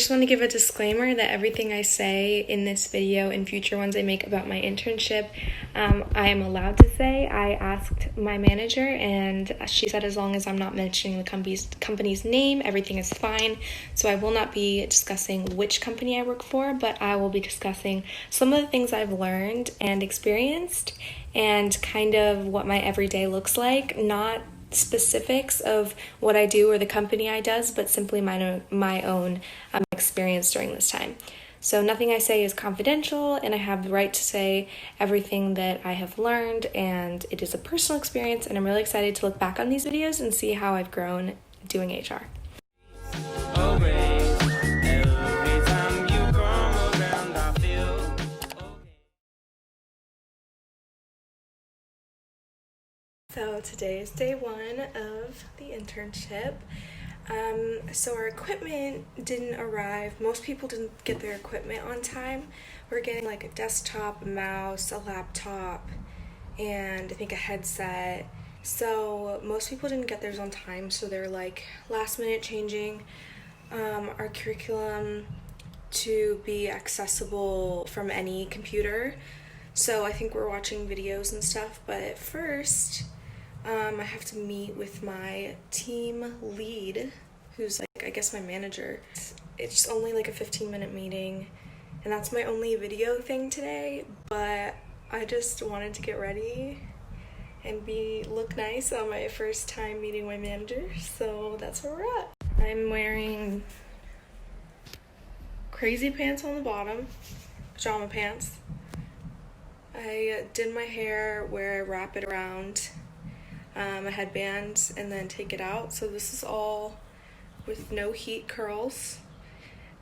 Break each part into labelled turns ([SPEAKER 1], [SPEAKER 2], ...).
[SPEAKER 1] I just want to give a disclaimer that everything I say in this video and future ones I make about my internship, I am allowed to say. I asked my manager and she said as long as I'm not mentioning the company's name, everything is fine. So I will not be discussing which company I work for, but I will be discussing some of the things I've learned and experienced and kind of what my everyday looks like, not specifics of what I do or the company I does, but simply my own experience during this time. So nothing I say is confidential, and I have the right to say everything that I have learned, and it is a personal experience, and I'm really excited to look back on these videos and see how I've grown doing HR. So today is day one of the internship. So our equipment didn't arrive. Most people didn't get their equipment on time. We're getting like a desktop, a mouse, a laptop, and I think a headset. So most people didn't get theirs on time, so they're like last minute changing our curriculum to be accessible from any computer. So I think we're watching videos and stuff, but at first I have to meet with my team lead, who's like, I guess my manager. It's only like a 15-minute meeting, and that's my only video thing today, but I just wanted to get ready and look nice on my first time meeting my manager, so that's where we're at. I'm wearing crazy pants on the bottom, pajama pants. I did my hair where I wrap it around a headband and then take it out. So this is all with no heat curls.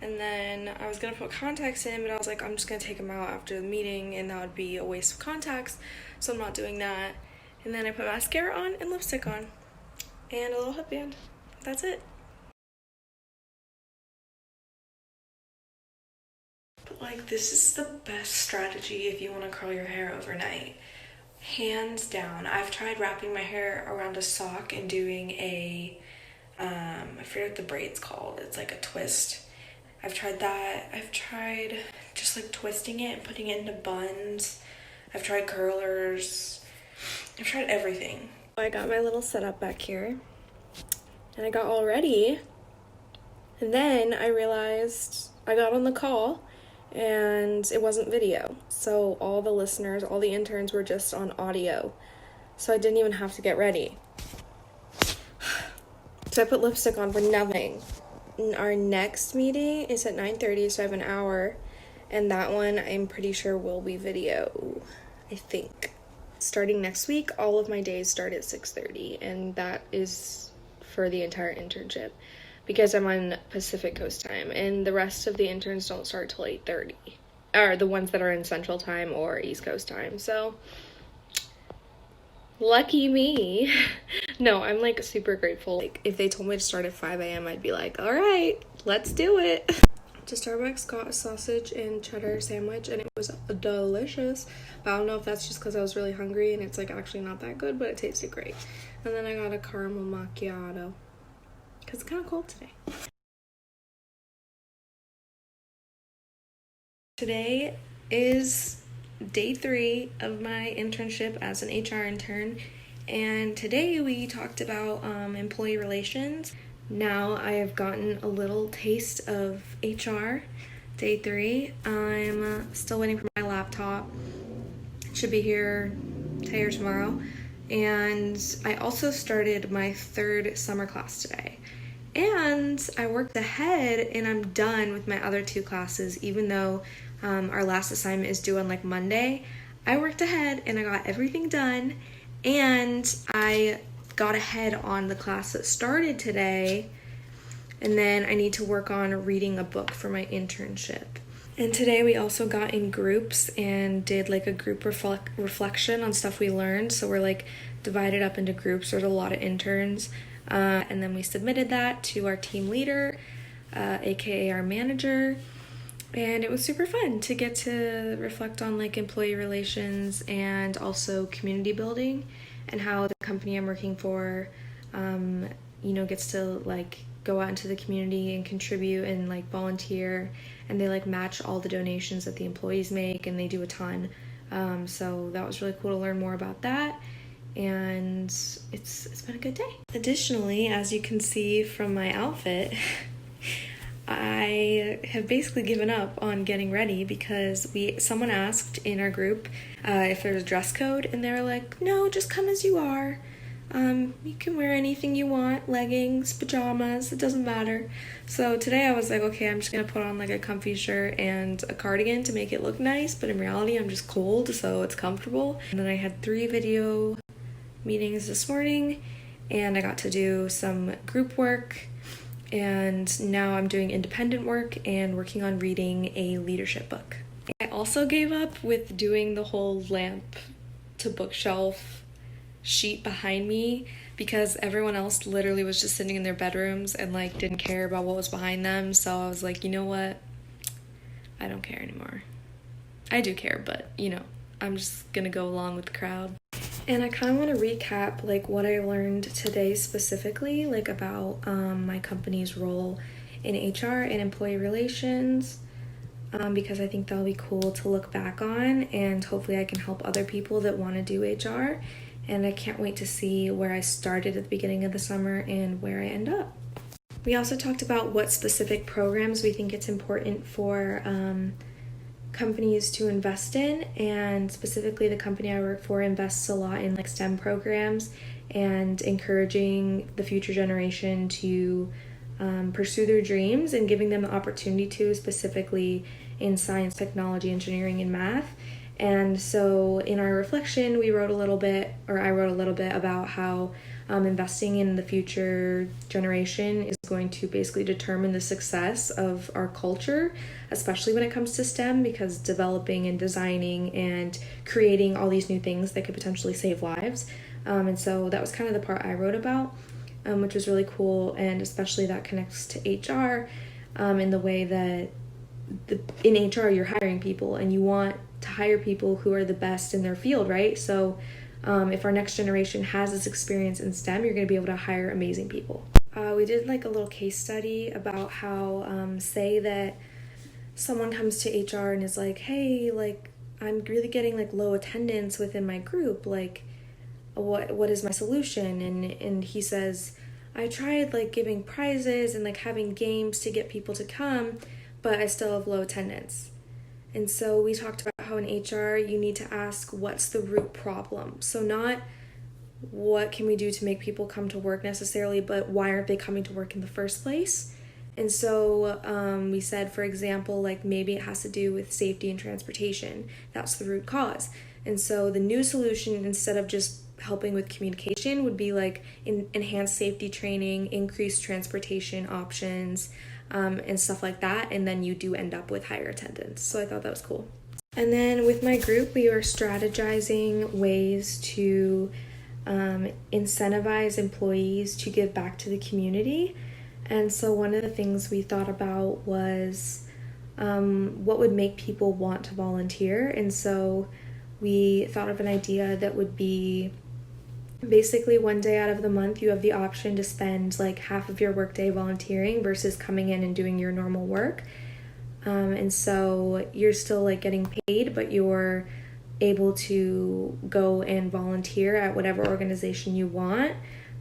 [SPEAKER 1] And then I was gonna put contacts in, but I was like, I'm just gonna take them out after the meeting and that would be a waste of contacts, so I'm not doing that. And then I put mascara on and lipstick on and a little headband. That's it. But like, this is the best strategy if you want to curl your hair overnight. Hands down. I've tried wrapping my hair around a sock and doing I forget what the braid's called. It's like a twist. I've tried that. I've tried just like twisting it and putting it into buns. I've tried curlers. I've tried everything. I got my little setup back here and I got all ready. And then I realized I got on the call and it wasn't video. So all the listeners, all the interns were just on audio. So I didn't even have to get ready. So I put lipstick on for nothing. Our next meeting is at 9:30, so I have an hour. And that one I'm pretty sure will be video, I think. Starting next week, all of my days start at 6:30, and that is for the entire internship, because I'm on Pacific Coast time, and the rest of the interns don't start till 8:30, or the ones that are in Central Time or East Coast time, so lucky me. No, I'm like super grateful. Like, if they told me to start at 5 a.m., I'd be like, all right, let's do it. To Starbucks, got a sausage and cheddar sandwich, and it was delicious, but I don't know if that's just because I was really hungry and it's like actually not that good, but it tasted great. And then I got a caramel macchiato because it's kind of cold today. Today is day 3 of my internship as an HR intern, and today we talked about employee relations. Now I have gotten a little taste of HR, day 3. I'm still waiting for my laptop. It should be here today or tomorrow. And I also started my 3rd summer class today. And I worked ahead and I'm done with my other 2 classes, even though our last assignment is due on like Monday. I worked ahead and I got everything done, and I got ahead on the class that started today, and then I need to work on reading a book for my internship. And today we also got in groups and did like a group reflection on stuff we learned. So we're like divided up into groups. There's a lot of interns, and then we submitted that to our team leader, aka our manager, and it was super fun to get to reflect on like employee relations and also community building, and how the company I'm working for, gets to like go out into the community and contribute and like volunteer, and they like match all the donations that the employees make, and they do a ton. So that was really cool to learn more about that, and it's been a good day. Additionally, as you can see from my outfit, I have basically given up on getting ready because someone asked in our group if there was a dress code, and they were like, no, just come as you are. You can wear anything you want, leggings, pajamas, it doesn't matter. So today I was like, okay, I'm just gonna put on like a comfy shirt and a cardigan to make it look nice, but in reality I'm just cold, so it's comfortable. And then I had 3 video meetings this morning, and I got to do some group work, and now I'm doing independent work and working on reading a leadership book. I also gave up with doing the whole lamp to bookshelf sheet behind me because everyone else literally was just sitting in their bedrooms and like didn't care about what was behind them. So I was like, you know what? I don't care anymore. I do care, but you know, I'm just gonna go along with the crowd. And I kind of want to recap like what I learned today specifically, like about my company's role in HR and employee relations, because I think that'll be cool to look back on, and hopefully I can help other people that want to do HR. And I can't wait to see where I started at the beginning of the summer and where I end up. We also talked about what specific programs we think it's important for companies to invest in, and specifically the company I work for invests a lot in like STEM programs and encouraging the future generation to pursue their dreams and giving them the opportunity to, specifically in science, technology, engineering, and math. And so in our reflection, I wrote a little bit about how investing in the future generation is going to basically determine the success of our culture, especially when it comes to STEM, because developing and designing and creating all these new things that could potentially save lives. And so that was kind of the part I wrote about, which was really cool, and especially that connects to HR in the way that in HR you're hiring people and you want to hire people who are the best in their field, right? So if our next generation has this experience in STEM, you're going to be able to hire amazing people. We did like a little case study about how, say that someone comes to HR and is like, hey, like I'm really getting like low attendance within my group, like what is my solution? And he says, I tried like giving prizes and like having games to get people to come, but I still have low attendance. And so we talked about how in HR you need to ask what's the root problem. So not what can we do to make people come to work necessarily, but why aren't they coming to work in the first place? And so we said, for example, like maybe it has to do with safety and transportation. That's the root cause. And so the new solution, instead of just helping with communication, would be like enhanced safety training, increased transportation options, and stuff like that, and then you do end up with higher attendance. So I thought that was cool. And then with my group, we were strategizing ways to incentivize employees to give back to the community. And so one of the things we thought about was what would make people want to volunteer. And so we thought of an idea that would be basically one day out of the month you have the option to spend like half of your workday volunteering versus coming in and doing your normal work. And so you're still like getting paid, but you're able to go and volunteer at whatever organization you want.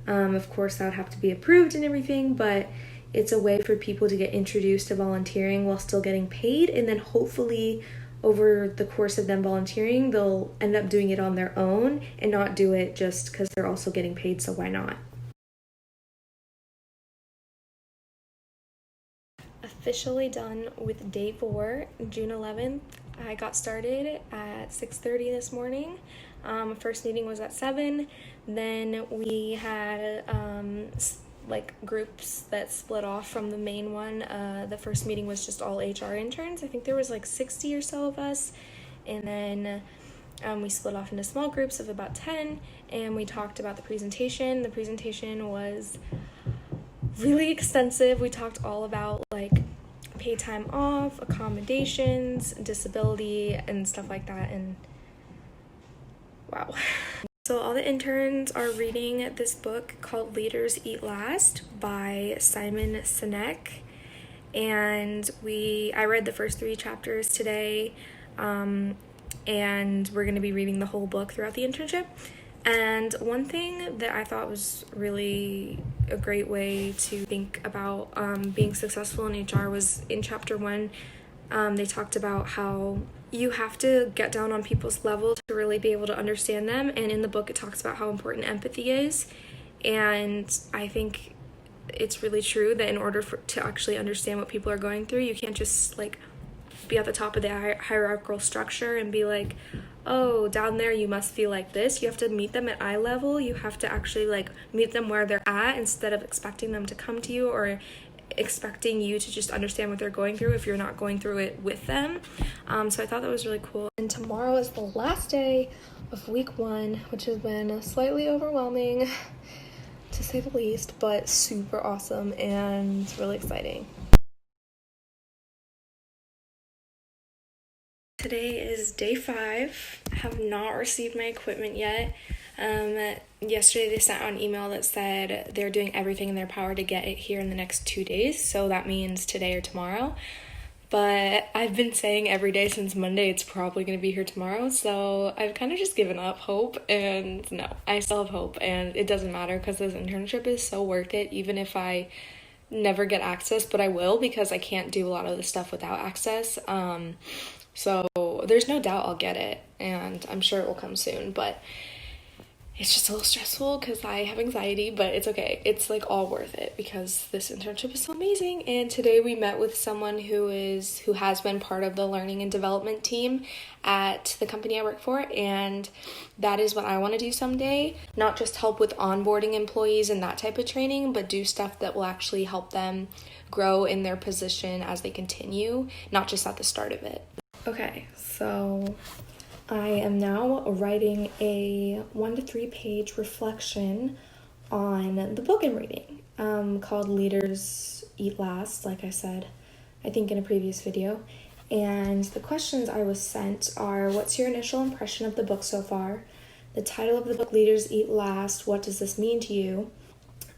[SPEAKER 1] Of course, that would have to be approved and everything, but it's a way for people to get introduced to volunteering while still getting paid, and then hopefully over the course of them volunteering, they'll end up doing it on their own and not do it just because they're also getting paid, so why not? Officially done with day 4, June 11th. I got started at 6:30 this morning. First meeting was at 7. Then we had like groups that split off from the main one. The first meeting was just all HR interns. I think there was like 60 or so of us. And then we split off into small groups of about 10, and we talked about the presentation. The presentation was really extensive. We talked all about like paid time off, accommodations, disability, and stuff like that. And wow. So all the interns are reading this book called Leaders Eat Last by Simon Sinek. And I read the first 3 chapters today, and we're going to be reading the whole book throughout the internship. And one thing that I thought was really a great way to think about being successful in HR was in chapter 1. They talked about how you have to get down on people's level to really be able to understand them. And in the book, it talks about how important empathy is. And I think it's really true that in order to actually understand what people are going through, you can't just be at the top of the hierarchical structure and be like, oh, down there you must feel like this. You have to meet them at eye level. You have to actually meet them where they're at instead of expecting them to come to you or expecting you to just understand what they're going through if you're not going through it with them. So I thought that was really cool. And tomorrow is the last day of week 1, which has been slightly overwhelming to say the least, but super awesome and really exciting. Today is day 5. I have not received my equipment yet. Yesterday they sent out an email that said they're doing everything in their power to get it here in the next 2 days, so that means today or tomorrow. But I've been saying every day since Monday it's probably going to be here tomorrow, so I've kind of just given up hope, and no, I still have hope, and it doesn't matter because this internship is so worth it, even if I never get access, but I will because I can't do a lot of the stuff without access. So there's no doubt I'll get it, and I'm sure it will come soon, but it's just a little stressful because I have anxiety, but it's okay. It's all worth it because this internship is so amazing. And today we met with someone who has been part of the learning and development team at the company I work for, and that is what I want to do someday. Not just help with onboarding employees and that type of training, but do stuff that will actually help them grow in their position as they continue, not just at the start of it. Okay, so I am now writing a 1 to 3 page reflection on the book I'm reading, called Leaders Eat Last, like I said, I think in a previous video. And the questions I was sent are, what's your initial impression of the book so far? The title of the book, Leaders Eat Last, what does this mean to you?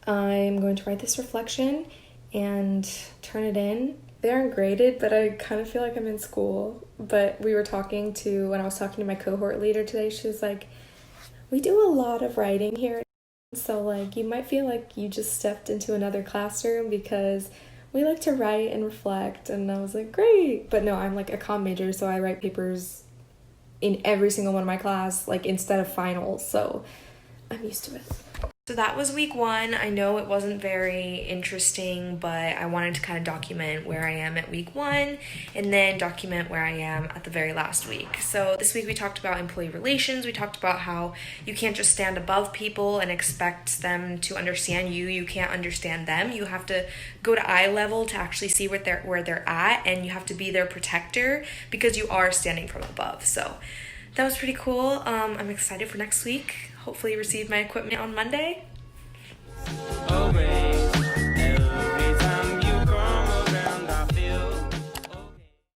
[SPEAKER 1] I'm going to write this reflection and turn it in. They aren't graded, but I kind of feel like I'm in school. But when I was talking to my cohort leader today, she was like, we do a lot of writing here. So you might feel like you just stepped into another classroom because we like to write and reflect. And I was like, great. But no, I'm a comm major, so I write papers in every single one of my class, instead of finals. So I'm used to it. So that was week 1. I know it wasn't very interesting, but I wanted to kind of document where I am at week 1 and then document where I am at the very last week. So this week we talked about employee relations. We talked about how you can't just stand above people and expect them to understand you. You can't understand them. You have to go to eye level to actually see where they're at, and you have to be their protector because you are standing from above. So that was pretty cool. I'm excited for next week. Hopefully receive my equipment on Monday.